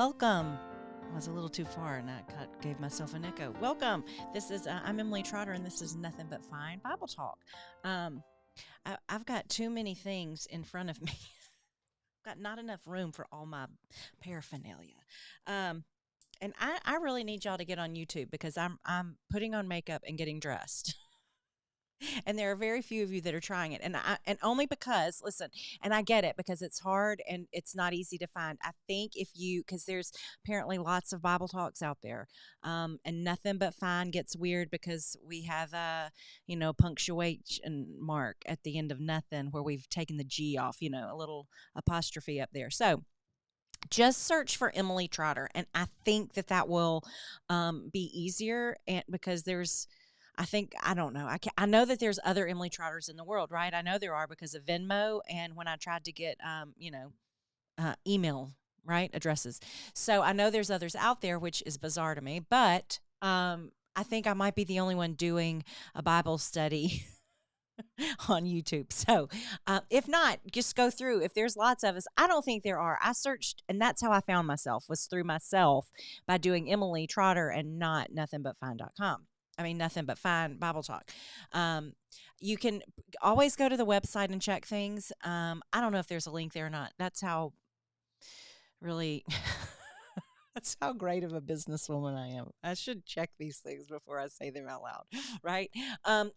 Welcome. I was a little too far and I gave myself an echo. Welcome. This is I'm Emily Trotter, and this is Nothing But Fine Bible Talk. I've got too many things in front of me. I've got not enough room for all my paraphernalia. And I really need y'all to get on YouTube because I'm putting on makeup and getting dressed. And there are very few of you that are trying it, and only because, listen, and I get it because it's hard and it's not easy to find. I think because there's apparently lots of Bible talks out there, and Nothing But Fine gets weird because we have punctuation mark at the end of nothing where we've taken the G off, a little apostrophe up there. So just search for Emily Trotter, and I think that will be easier, and because I don't know. I know that there's other Emily Trotters in the world, right? I know there are because of Venmo, and when I tried to get, email, right, addresses. So I know there's others out there, which is bizarre to me. But I think I might be the only one doing a Bible study on YouTube. So if not, just go through. If there's lots of us, I don't think there are. I searched, and that's how I found myself, was through myself by doing Emily Trotter and not nothingbutfine.com. I mean, Nothing But Fine Bible Talk. You can always go to the website and check things. I don't know if there's a link there or not. That's how really, that's how great of a businesswoman I am. I should check these things before I say them out loud, right?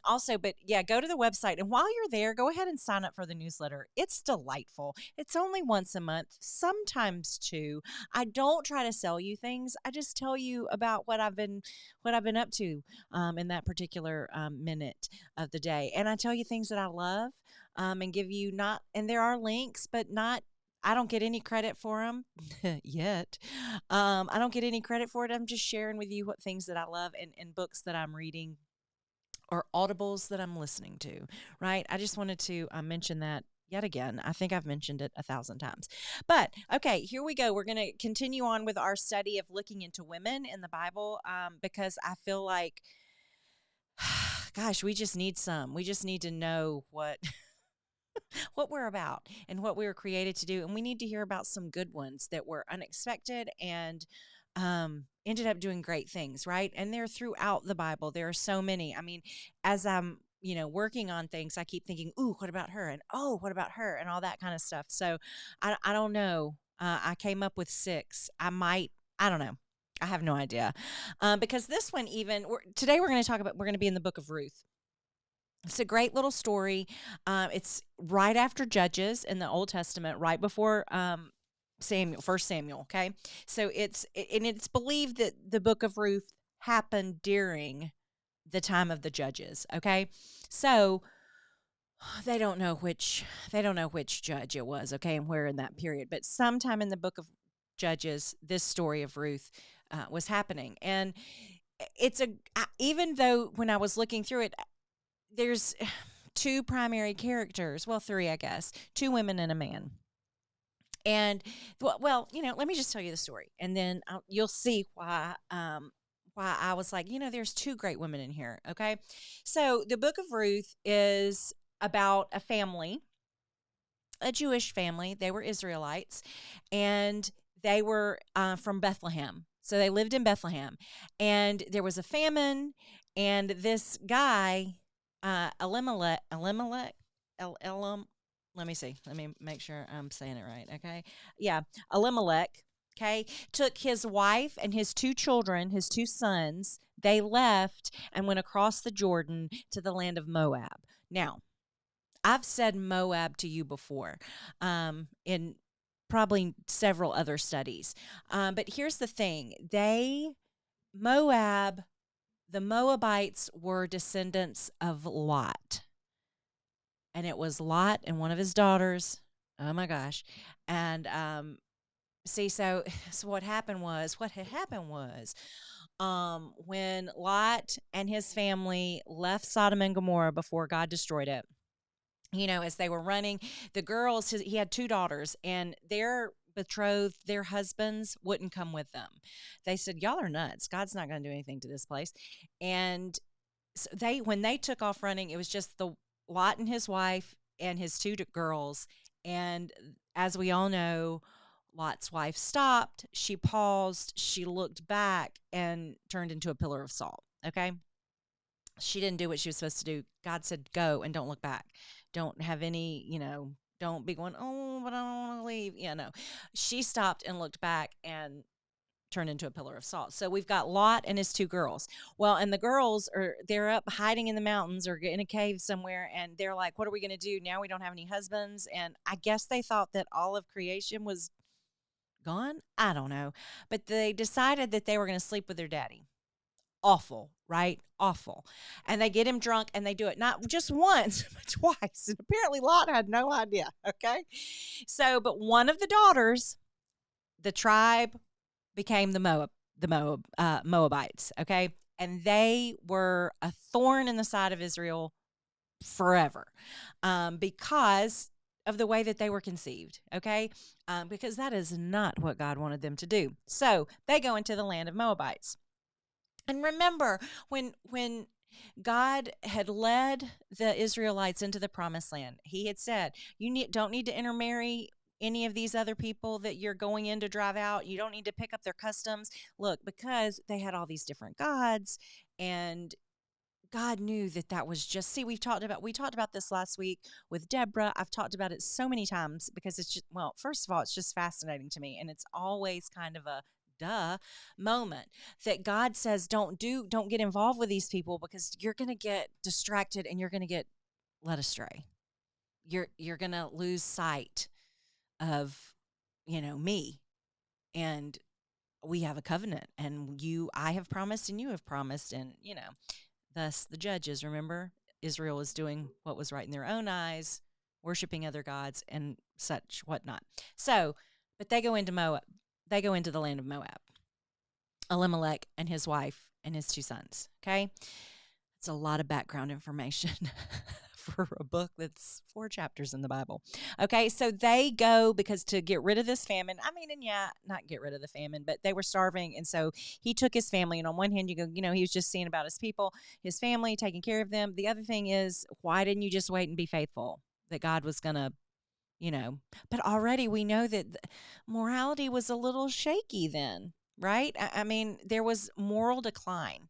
Also, but yeah, go to the website. And while you're there, go ahead and sign up for the newsletter. It's delightful. It's only once a month, sometimes two. I don't try to sell you things. I just tell you about what I've been up to in that particular minute of the day. And I tell you things that I love and give you and there are links, but not. I don't get any credit for them yet. I don't get any credit for it. I'm just sharing with you what things that I love and books that I'm reading or audibles that I'm listening to, right? I just wanted to mention that yet again. I think I've mentioned it 1,000 times. But, okay, here we go. We're going to continue on with our study of looking into women in the Bible because I feel like, gosh, we just need some. We just need to know what we're about and what we were created to do. And we need to hear about some good ones that were unexpected and ended up doing great things, right? And they're throughout the Bible. There are so many. I mean, as I'm, working on things, I keep thinking, ooh, what about her? And oh, what about her? And all that kind of stuff. So I don't know. I came up with 6. I don't know. I have no idea. Because this one today we're going to be in the book of Ruth. It's a great little story. It's right after Judges in the Old Testament, right before First Samuel. Okay, so it's believed that the book of Ruth happened during the time of the Judges. Okay, so they don't know which judge it was. Okay, and where in that period, but sometime in the book of Judges, this story of Ruth was happening, and even though when I was looking through it. There's 2 primary characters. Well, 3, I guess. 2 women and a man. And, well, let me just tell you the story. And then you'll see why I was like, there's 2 great women in here, okay? So the book of Ruth is about a family, a Jewish family. They were Israelites, and they were from Bethlehem. So they lived in Bethlehem. And there was a famine, and this guy... Elimelech, let me see. Let me make sure I'm saying it right, okay? Yeah, Elimelech, okay, took his wife and his 2 children, his 2 sons. They left and went across the Jordan to the land of Moab. Now, I've said Moab to you before in probably several other studies. But here's the thing. The Moabites were descendants of Lot. And it was Lot and one of his daughters. Oh, my gosh. And so what had happened was, when Lot and his family left Sodom and Gomorrah before God destroyed it, as they were running, the girls, he had 2 daughters, and their betrothed, their husbands wouldn't come with them. They said, y'all are nuts. God's not going to do anything to this place. And so when they took off running, it was just the Lot and his wife and his 2 girls. And as we all know, Lot's wife stopped, she paused, she looked back and turned into a pillar of salt. Okay? She didn't do what she was supposed to do. God said, go and don't look back. Don't have any, don't be going, oh, but I don't want to leave. Yeah, no. She stopped and looked back and turned into a pillar of salt. So we've got Lot and his two girls. Well, and the girls they're up hiding in the mountains or in a cave somewhere, and they're like, what are we going to do? Now we don't have any husbands. And I guess they thought that all of creation was gone. I don't know. But they decided that they were going to sleep with their daddy. Awful, right? Awful. And they get him drunk and they do it not just once, but twice. And apparently Lot had no idea. Okay. So, but one of the daughters, the tribe became the Moabites. Okay. And they were a thorn in the side of Israel forever, because of the way that they were conceived. Okay. Because that is not what God wanted them to do. So they go into the land of Moabites. And remember, when God had led the Israelites into the promised land, he had said, don't need to intermarry any of these other people that you're going in to drive out. You don't need to pick up their customs. Look, because they had all these different gods, and God knew that was just, see, we talked about this last week with Deborah. I've talked about it so many times because it's just, well, first of all, it's just fascinating to me. And it's always kind of a duh moment that God says, don't get involved with these people because you're going to get distracted and you're going to get led astray. You're going to lose sight of, me. And we have a covenant, and I have promised and you have promised, and, thus the judges, remember, Israel was doing what was right in their own eyes, worshiping other gods and such whatnot. So, but they go into Moab. They go into the land of Moab. Elimelech and his wife and his two sons. Okay. It's a lot of background information for a book that's 4 chapters in the Bible. Okay. So they go because to get rid of this famine, and yeah, not get rid of the famine, but they were starving. And so he took his family. And on one hand, you go, he was just seeing about his people, his family, taking care of them. The other thing is, why didn't you just wait and be faithful? That God was going to, but already we know that morality was a little shaky then, right? There was moral decline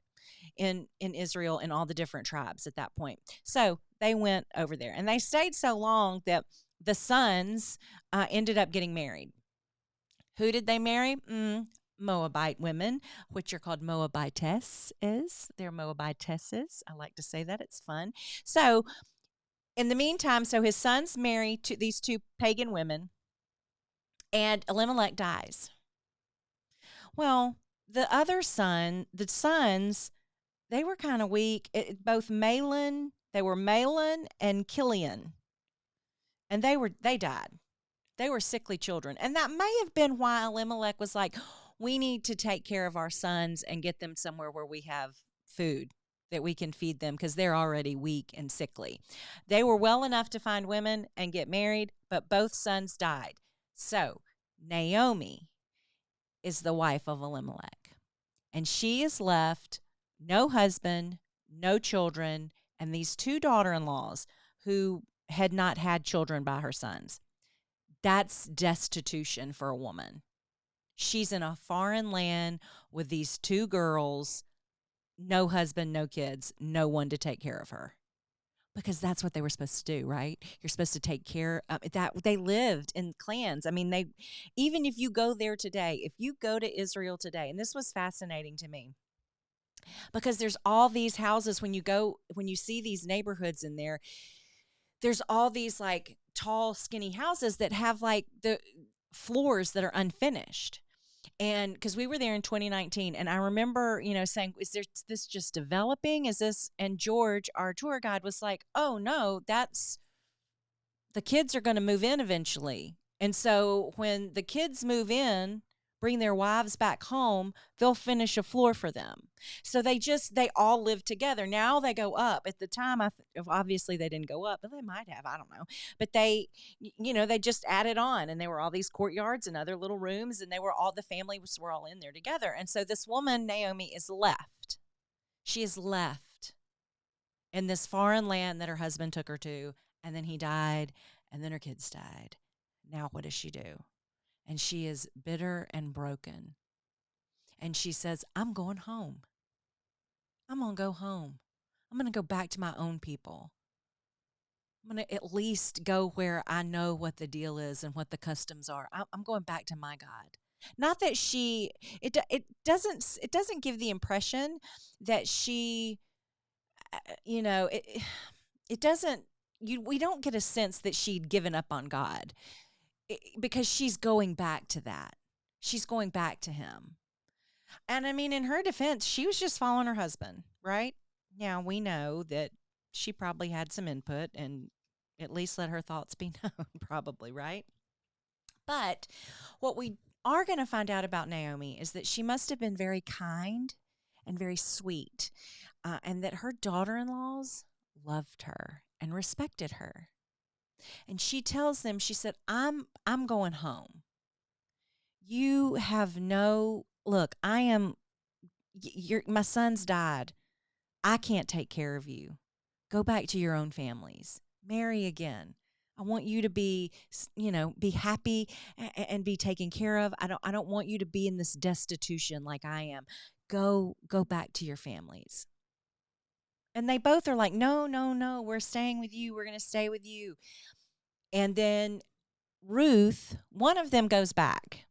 in Israel and all the different tribes at that point. So they went over there and they stayed so long that the sons ended up getting married. Who did they marry? Moabite women, which are called Moabitesses. They're Moabitesses. I like to say that. It's fun. So in the meantime, so his sons marry these two pagan women, and Elimelech dies. Well, the sons, they were kind of weak. They were Mahlon and Chilion, and they died. They were sickly children, and that may have been why Elimelech was like, we need to take care of our sons and get them somewhere where we have food that we can feed them because they're already weak and sickly. They were well enough to find women and get married, but both sons died. So Naomi is the wife of Elimelech, and she is left no husband, no children, and these 2 daughter-in-laws who had not had children by her sons. That's destitution for a woman. She's in a foreign land with these 2 girls, no husband, no kids, no one to take care of her. Because that's what they were supposed to do, right? You're supposed to take care that they lived in clans. Even if you go there today, if you go to Israel today, and this was fascinating to me, because there's all these houses when you see these neighborhoods in there, there's all these like tall, skinny houses that have like the floors that are unfinished. And because we were there in 2019, and I remember, saying, this just developing? Is this? And George, our tour guide, was like, oh no, the kids are going to move in eventually. And so when the kids move in, bring their wives back home, they'll finish a floor for them. So they all live together. Now they go up. At the time, obviously they didn't go up, but they might have, I don't know. But they just added on, and there were all these courtyards and other little rooms, and the families were all in there together. And so this woman, Naomi, is left. She is left in this foreign land that her husband took her to, and then he died, and then her kids died. Now what does she do? and she is bitter and broken. And she says, I'm going home. I'm going to go home. I'm going to go back to my own people. I'm going to at least go where I know what the deal is and what the customs are. I'm going back to my God. Not that it doesn't give the impression that she, you know, it doesn't, we don't get a sense that she'd given up on God, because she's going back to that. She's going back to him. And I mean, in her defense, she was just following her husband, right? Now, we know that she probably had some input and at least let her thoughts be known, probably, right? But what we are going to find out about Naomi is that she must have been very kind and very sweet, and that her daughter in laws loved her and respected her. And she tells them, she said, I'm going home. You have no look, I am my son's died. I can't take care of you. Go back to your own families. Marry again. I want you to be, be happy and be taken care of. I don't want you to be in this destitution like I am. Go back to your families. And they both are like, no, no, no, we're staying with you. We're going to stay with you. And then Ruth, one of them goes back.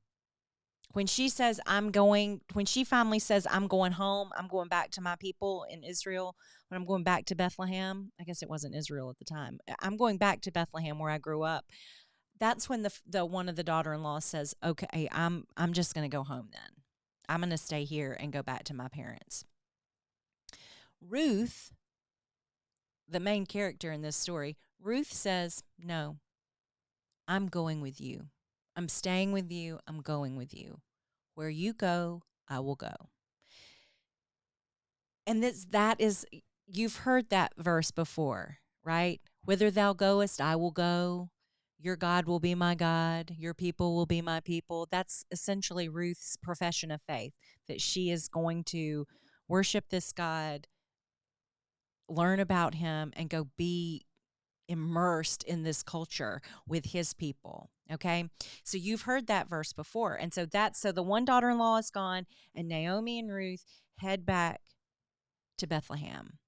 When she finally says, I'm going home, I'm going back to my people in Israel, when I'm going back to Bethlehem, I guess it wasn't Israel at the time. I'm going back to Bethlehem where I grew up. That's when the one of the daughter-in-laws says, okay, I'm just going to go home then. I'm going to stay here and go back to my parents. Ruth, the main character in this story, Ruth says, no, I'm going with you. I'm staying with you. I'm going with you. Where you go, I will go. And that is, you've heard that verse before, right? Whither thou goest, I will go. Your God will be my God. Your people will be my people. That's essentially Ruth's profession of faith, that she is going to worship this God, learn about him, and go be immersed in this culture with his people. Okay. So you've heard that verse before. And so the one daughter-in-law is gone, and Naomi and Ruth head back to Bethlehem.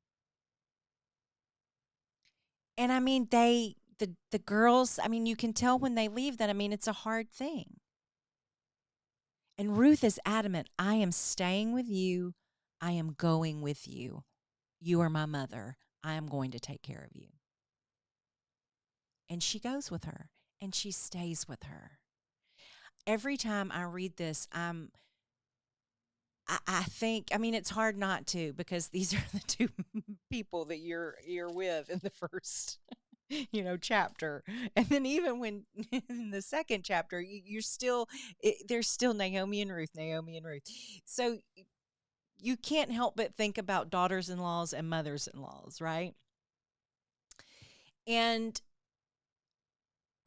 And I mean, the girls, I mean, you can tell when they leave that, I mean, it's a hard thing. And Ruth is adamant, I am staying with you. I am going with you. You are my mother. I am going to take care of you. And she goes with her, and she stays with her. Every time I read this, I think, I mean, it's hard not to, because these are the two people that you're with in the first, chapter. And then even when in the second chapter, you're still, there's still Naomi and Ruth. So you can't help but think about daughters-in-laws and mothers-in-laws, right? And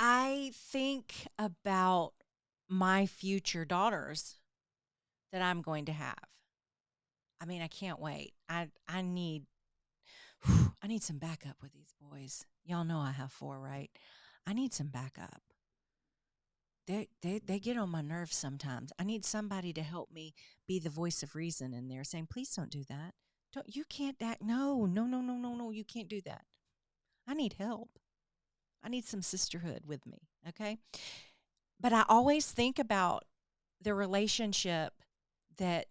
I think about my future daughters that I'm going to have. I mean, I can't wait. I need some backup with these boys. Y'all know I have 4, right? I need some backup. They get on my nerves sometimes. I need somebody to help me be the voice of reason in there, saying, please don't do that. You can't act. No, you can't do that. I need help. I need some sisterhood with me, okay? But I always think about the relationship that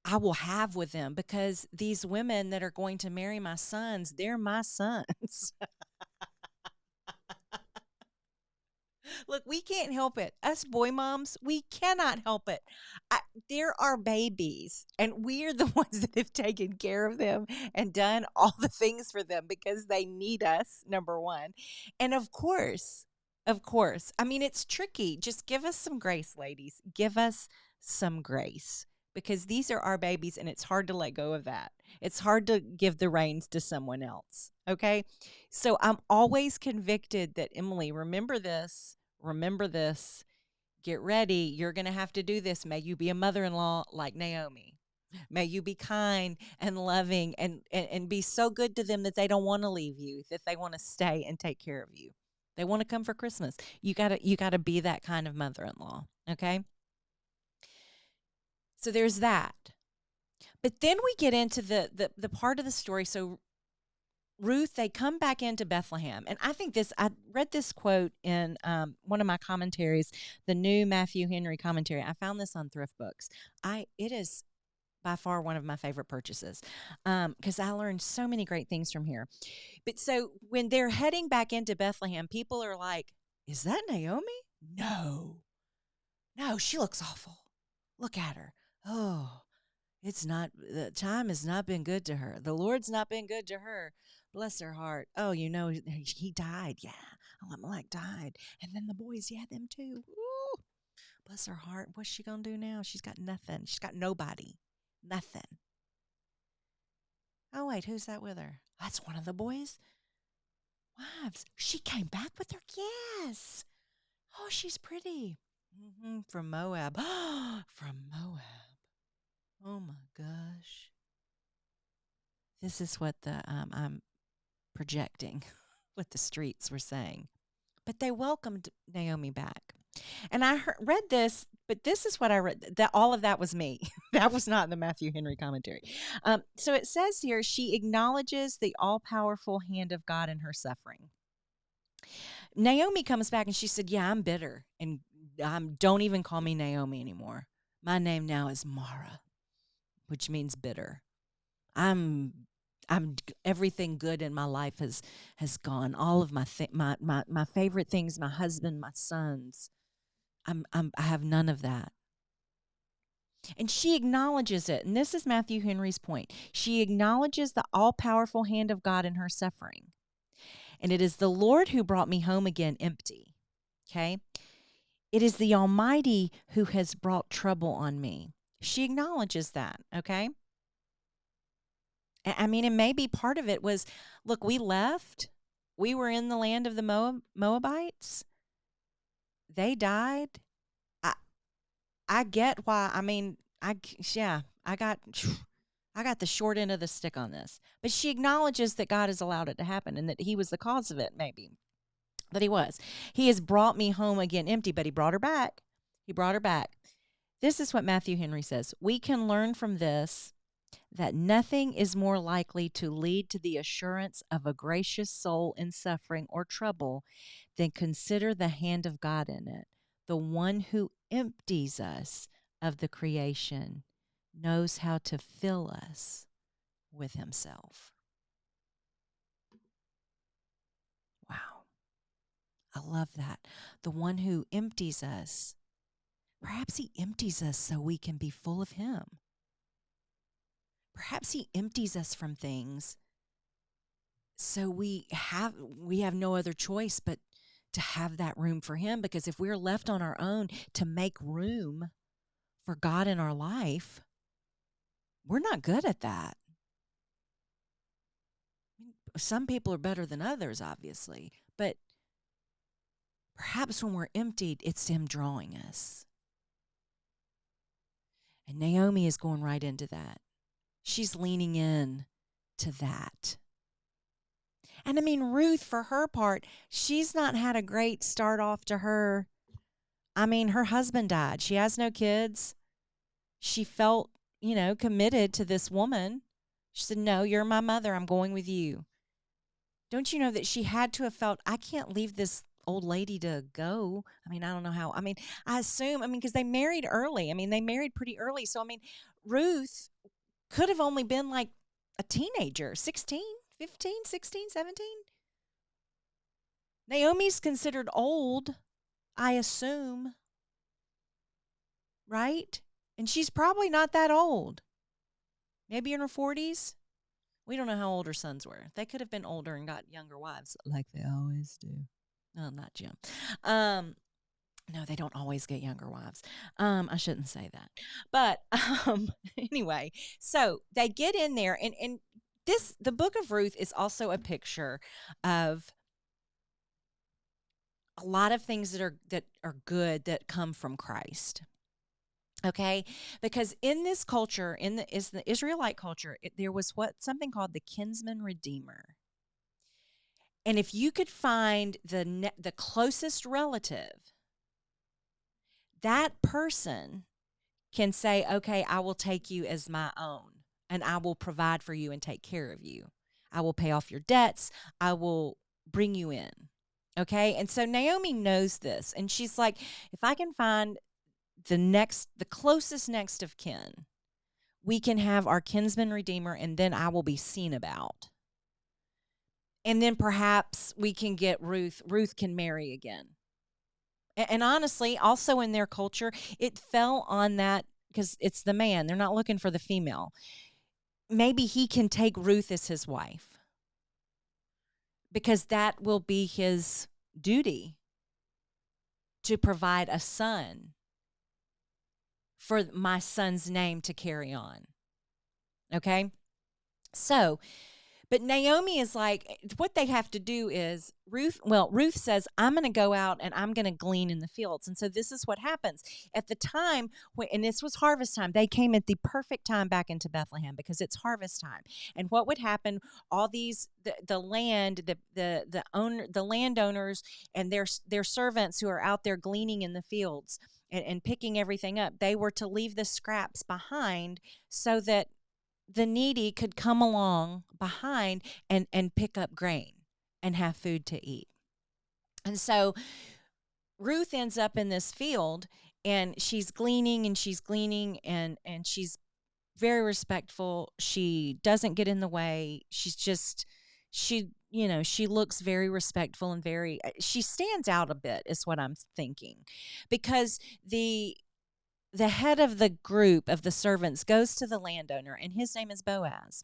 I will have with them, because these women that are going to marry my sons, they're my sons. Look, we can't help it. Us boy moms, we cannot help it. They're our babies, and we're the ones that have taken care of them and done all the things for them because they need us, number one. And of course, I mean, it's tricky. Just give us some grace, ladies. Give us some grace, because these are our babies, and it's hard to let go of that. It's hard to give the reins to someone else, okay? So I'm always convicted that, Emily, remember this, get ready, you're going to have to do this. May you be a mother-in-law like Naomi. May you be kind and loving and be so good to them that they don't want to leave you, that they want to stay and take care of you. They want to come for Christmas. You gotta be that kind of mother-in-law. Okay. So there's that. But then we get into the part of the story. So Ruth, they come back into Bethlehem. And I think I read this quote in one of my commentaries, the new Matthew Henry commentary. I found this on Thrift Books. It is by far one of my favorite purchases because I learned so many great things from here. But so when they're heading back into Bethlehem, people are like, is that Naomi? No. No, she looks awful. Look at her. Oh, the time has not been good to her. The Lord's not been good to her. Bless her heart. Oh, he died. Yeah. Elimelech died. And then the boys, yeah, them too. Ooh, bless her heart. What's she going to do now? She's got nothing. She's got nobody. Nothing. Oh, wait, who's that with her? That's one of the boys' wives. She came back with her. Yes. Oh, she's pretty. From Moab. From Moab. Oh, my gosh. This is what I'm projecting, what the streets were saying. But they welcomed Naomi back. And I read this, but this is what I read. That all of that was me. That was not in the Matthew Henry commentary. So it says here, she acknowledges the all-powerful hand of God in her suffering. Naomi comes back and she said, yeah, I'm bitter. And don't even call me Naomi anymore. My name now is Mara, which means bitter. I'm everything good in my life has gone. All of my favorite things, my husband, my sons. I have none of that. And she acknowledges it. And this is Matthew Henry's point. She acknowledges the all-powerful hand of God in her suffering. And it is the Lord who brought me home again empty. Okay? It is the Almighty who has brought trouble on me. She acknowledges that, okay? I mean, and maybe part of it was, look, we left. We were in the land of the Moabites. They died. I get why. I mean, I got the short end of the stick on this. But she acknowledges that God has allowed it to happen and that he was the cause of it, maybe. But he was. He has brought me home again empty, but he brought her back. He brought her back. This is what Matthew Henry says. We can learn from this that nothing is more likely to lead to the assurance of a gracious soul in suffering or trouble than consider the hand of God in it. The one who empties us of the creation knows how to fill us with himself. Wow. I love that. The one who empties us, perhaps he empties us so we can be full of him. Perhaps he empties us from things so we have no other choice but to have that room for him, because if we're left on our own to make room for God in our life, we're not good at that. Some people are better than others, obviously, but perhaps when we're emptied, it's him drawing us. And Naomi is going right into that. She's leaning in to that. And I mean, Ruth, for her part, she's not had a great start off to her. I mean, her husband died. She has no kids. She felt, committed to this woman. She said, no, you're my mother. I'm going with you. Don't you know that she had to have felt, I can't leave this old lady to go. I mean, I don't know how. I mean, I assume, because they married early. I mean, they married pretty early. So, I mean, Ruth could have only been like a teenager, 16, 15, 16, 17. Naomi's considered old, I assume, right? And she's probably not that old. Maybe in her 40s. We don't know how old her sons were. They could have been older and got younger wives, like they always do. No, not Jim. No, they don't always get younger wives. I shouldn't say that. But anyway, so they get in there, and the book of Ruth is also a picture of a lot of things that are good that come from Christ. Okay, because in this culture, in the Israelite culture, there was something called the kinsman redeemer. And if you could find the closest relative, that person can say, okay, I will take you as my own, and I will provide for you and take care of you. I will pay off your debts. I will bring you in. Okay. And so Naomi knows this. And she's like, if I can find the closest next of kin, we can have our kinsman redeemer, and then I will be seen about. And then perhaps we can get Ruth. Ruth can marry again. And honestly, also in their culture, it fell on that because it's the man. They're not looking for the female. Maybe he can take Ruth as his wife because that will be his duty to provide a son for my son's name to carry on. Okay? So, but Naomi is like, what they have to do is Ruth says, I'm going to go out and I'm going to glean in the fields. And so this is what happens. At the time, and this was harvest time, they came at the perfect time back into Bethlehem because it's harvest time. And what would happen, all these, the landowners and their servants who are out there gleaning in the fields and picking everything up, they were to leave the scraps behind so that the needy could come along behind and pick up grain and have food to eat. And so Ruth ends up in this field, and she's gleaning and she's very respectful. She doesn't get in the way. She looks very respectful and she stands out a bit is what I'm thinking, because the head of the group of the servants goes to the landowner, and his name is Boaz.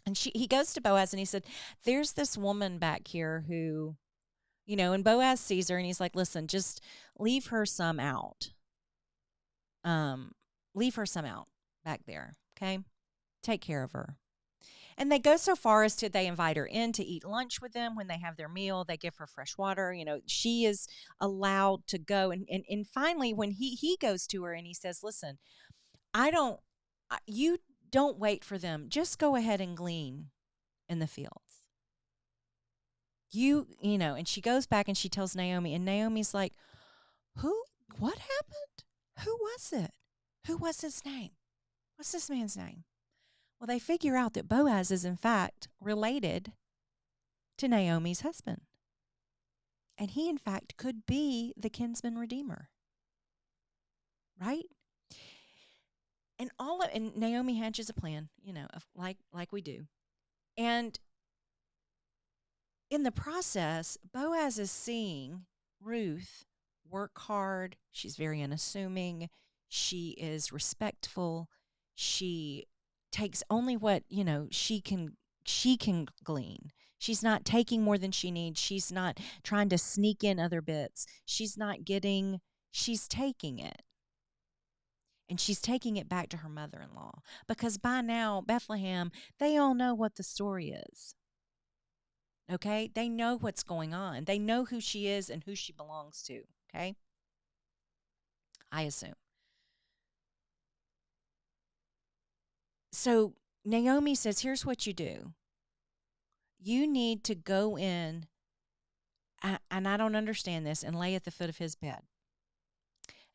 And he goes to Boaz and he said, there's this woman back here who, and Boaz sees her and he's like, listen, just leave her some out. Leave her some out back there. Okay. Take care of her. And they go so far as they invite her in to eat lunch with them when they have their meal. They give her fresh water. She is allowed to go. And finally, when he goes to her and he says, listen, you don't wait for them. Just go ahead and glean in the fields. And she goes back and she tells Naomi, and Naomi's like, what happened? Who was it? Who was his name? What's this man's name? Well, they figure out that Boaz is, in fact, related to Naomi's husband. And he, in fact, could be the kinsman redeemer. Right? And Naomi hatches a plan, like we do. And in the process, Boaz is seeing Ruth work hard. She's very unassuming. She is respectful. She takes only what she can glean. She's not taking more than she needs. She's not trying to sneak in other bits. She's taking it. And she's taking it back to her mother-in-law, because by now, Bethlehem, they all know what the story is. Okay? They know what's going on. They know who she is and who she belongs to. Okay? I assume. So Naomi says, here's what you do. You need to go in, and I don't understand this, and lay at the foot of his bed.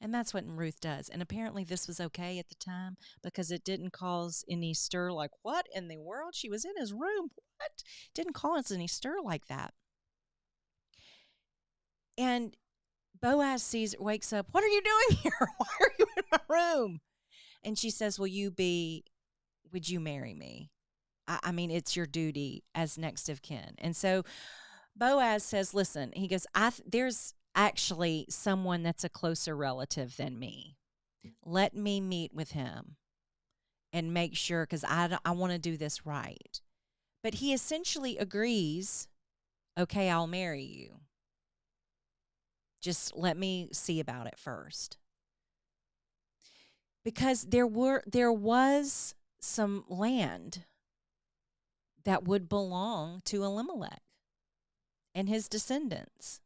And that's what Ruth does. And apparently this was okay at the time because it didn't cause any stir like, what in the world? She was in his room. What? Didn't cause any stir like that. And Boaz wakes up, what are you doing here? Why are you in my room? And she says, would you marry me? I mean, it's your duty as next of kin. And so Boaz says, listen, he goes, there's actually someone that's a closer relative than me. Let me meet with him and make sure, because I want to do this right. But he essentially agrees, okay, I'll marry you. Just let me see about it first. Because there was some land that would belong to Elimelech and his descendants.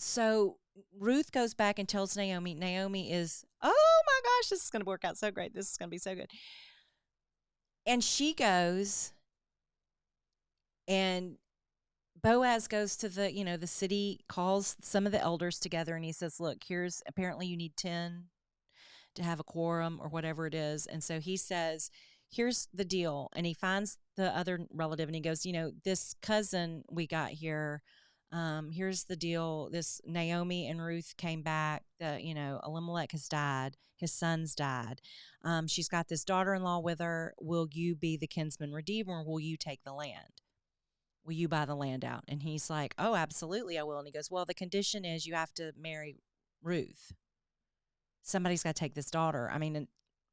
So Ruth goes back and tells Naomi. Naomi is, oh my gosh, this is going to work out so great. This is going to be so good. And she goes And Boaz goes to the city, calls some of the elders together, and he says, look, here's apparently you need 10 to have a quorum or whatever it is. And so he says, here's the deal. And he finds the other relative and he goes, this cousin we got here, here's the deal. This Naomi and Ruth came back. Elimelech has died. His sons died. She's got this daughter-in-law with her. Will you be the kinsman redeemer? Or will you take the land? Will you buy the land out? And he's like, oh, absolutely, I will. And he goes, well, the condition is you have to marry Ruth. Somebody's got to take this daughter. I mean, in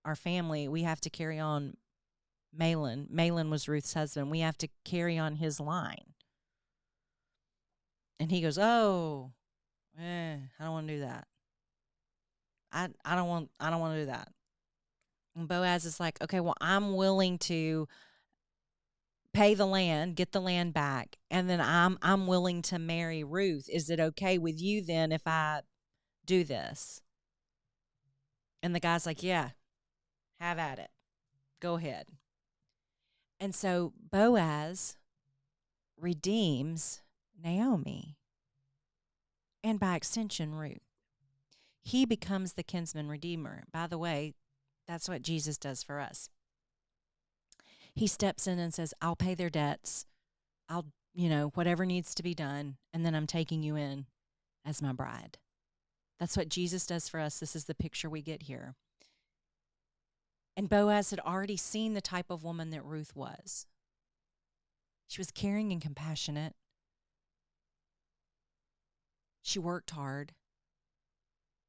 our family, we have to carry on Mahlon. Mahlon was Ruth's husband. We have to carry on his line. And he goes, oh, I don't want to do that. I don't want to do that. And Boaz is like, okay, well, I'm willing to pay the land, get the land back, and then I'm willing to marry Ruth. Is it okay with you then if I do this? And the guy's like, yeah, have at it. Go ahead. And so Boaz redeems Naomi and by extension Ruth. He becomes the kinsman redeemer. By the way, that's what Jesus does for us. He steps in and says, I'll pay their debts. I'll, whatever needs to be done. And then I'm taking you in as my bride. That's what Jesus does for us. This is the picture we get here. And Boaz had already seen the type of woman that Ruth was. She was caring and compassionate. She worked hard.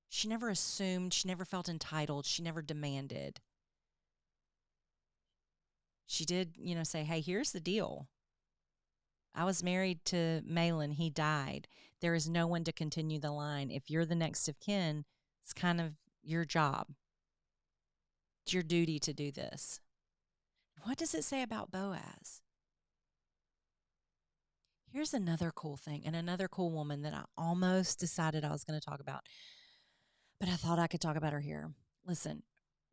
She never assumed. She never felt entitled. She never demanded. She did, say, hey, here's the deal. I was married to Mahlon. He died. There is no one to continue the line. If you're the next of kin, it's kind of your job. It's your duty to do this. What does it say about Boaz? Here's another cool thing and another cool woman that I almost decided I was going to talk about, but I thought I could talk about her here. Listen,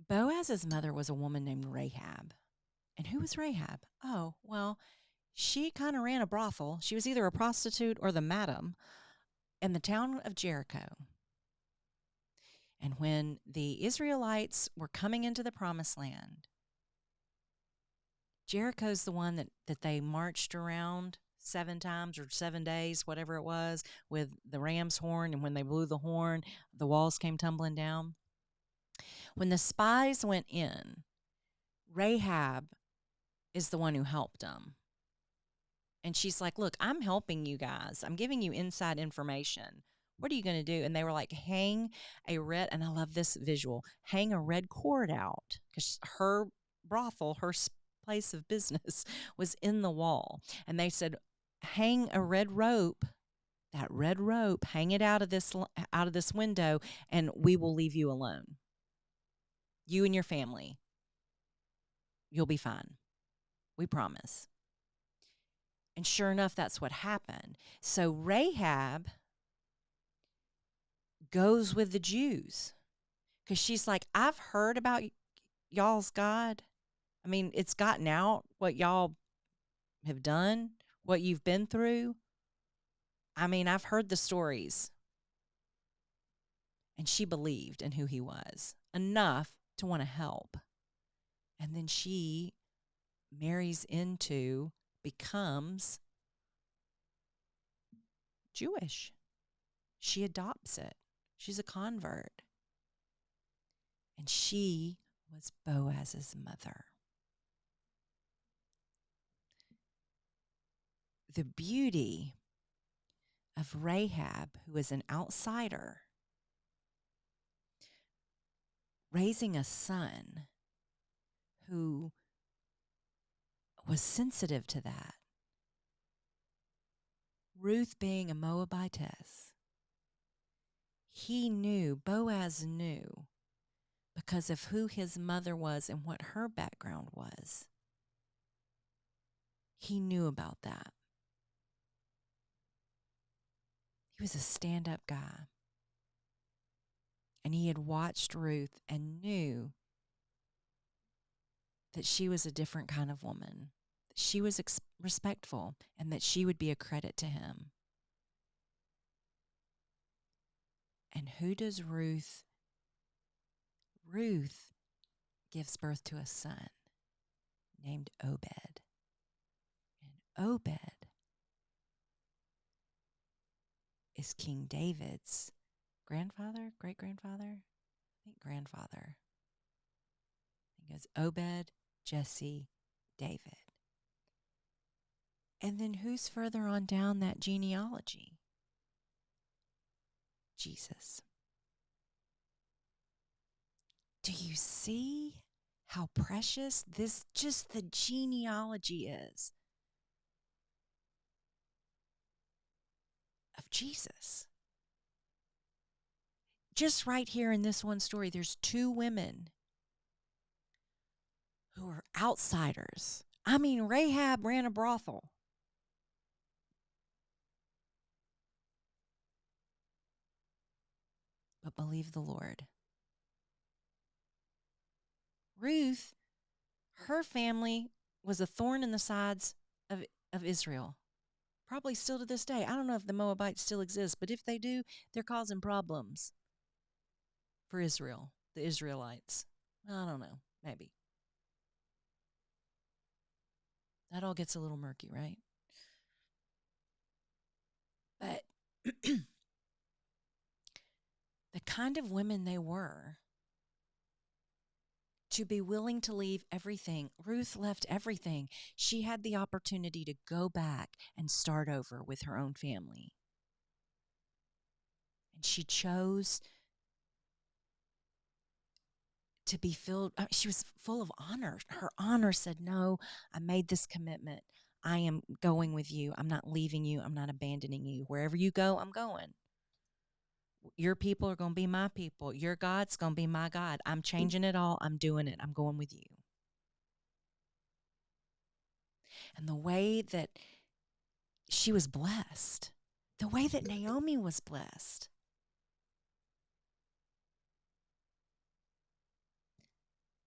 Boaz's mother was a woman named Rahab. And who was Rahab? Oh, well, she kind of ran a brothel. She was either a prostitute or the madam in the town of Jericho. And when the Israelites were coming into the promised land, Jericho's the one that they marched around 7 times or 7 days, whatever it was, with the ram's horn. And when they blew the horn, the walls came tumbling down. When the spies went in, Rahab is the one who helped them. And she's like, look, I'm helping you guys. I'm giving you inside information. What are you going to do? And they were like, hang a red, and I love this visual, hang a red cord out, because her brothel, her place of business was in the wall. And they said, hang a red rope, that red rope, hang it out of this window, and we will leave you alone. You and your family. You'll be fine. We promise. And sure enough, that's what happened. So Rahab goes with the Jews because she's like, I've heard about y'all's God. I mean, it's gotten out what y'all have done, what you've been through. I mean, I've heard the stories. And she believed in who he was enough to want to help. And then she marries into, becomes Jewish. She adopts it. She's a convert. And she was Boaz's mother. The beauty of Rahab, who is an outsider, raising a son who was sensitive to that. Ruth being a Moabitess, Boaz knew, because of who his mother was and what her background was. He knew about that. He was a stand-up guy. And he had watched Ruth and knew that she was a different kind of woman. she was respectful and that she would be a credit to him. And who does Ruth? Ruth gives birth to a son named Obed. And Obed is King David's grandfather, great-grandfather? I think grandfather. I think it's Obed, Jesse, David. And then who's further on down that genealogy? Jesus. Do you see how precious just the genealogy is of Jesus? Just right here in this one story, there's two women who are outsiders. I mean, Rahab ran a brothel. But believe the Lord. Ruth, her family was a thorn in the sides of Israel. Probably still to this day. I don't know if the Moabites still exist, but if they do, they're causing problems for Israel, the Israelites. I don't know, maybe. That all gets a little murky, right? But the kind of women they were, to be willing to leave everything. Ruth left everything. She had the opportunity to go back and start over with her own family. And she chose to be filled. She was full of honor. Her honor said, no, I made this commitment. I am going with you. I'm not leaving you. I'm not abandoning you. Wherever you go, I'm going. Your people are going to be my people. Your God's going to be my God. I'm changing it all. I'm doing it. I'm going with you. And the way that she was blessed, the way that Naomi was blessed.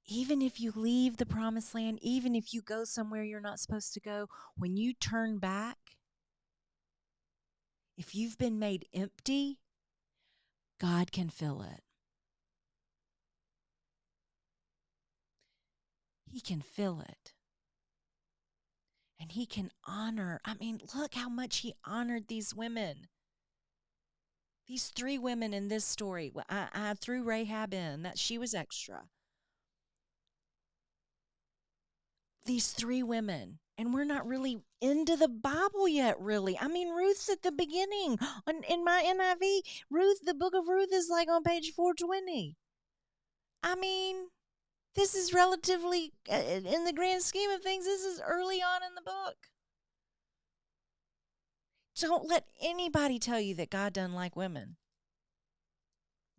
Even if you leave the promised land, even if you go somewhere you're not supposed to go, when you turn back, if you've been made empty, God can fill it. He can fill it. And he can honor. I mean, look how much he honored these women. These three women in this story. I threw Rahab in, that she was extra. These three women. And we're not really into the Bible yet, really. I mean, Ruth's at the beginning. In my NIV, Ruth, the book of Ruth is like on page 420. I mean, this is relatively, in the grand scheme of things, this is early on in the book. Don't let anybody tell you that God doesn't like women,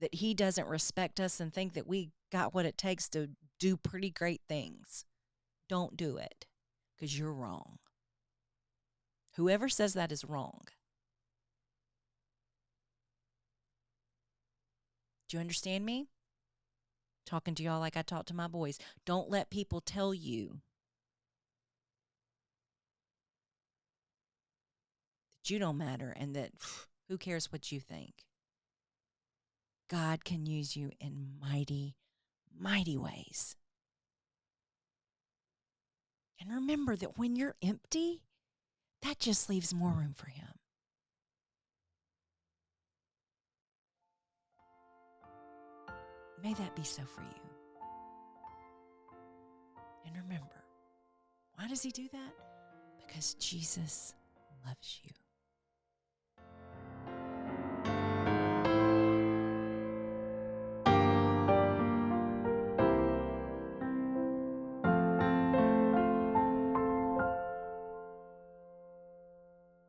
that he doesn't respect us and think that we got what it takes to do pretty great things. Don't do it, because you're wrong. Whoever says that is wrong. Do you understand me? Talking to y'all like I talk to my boys. Don't let people tell you that you don't matter and that who cares what you think. God can use you in mighty, mighty ways. And remember that when you're empty, that just leaves more room for him. May that be so for you. And remember, why does he do that? Because Jesus loves you.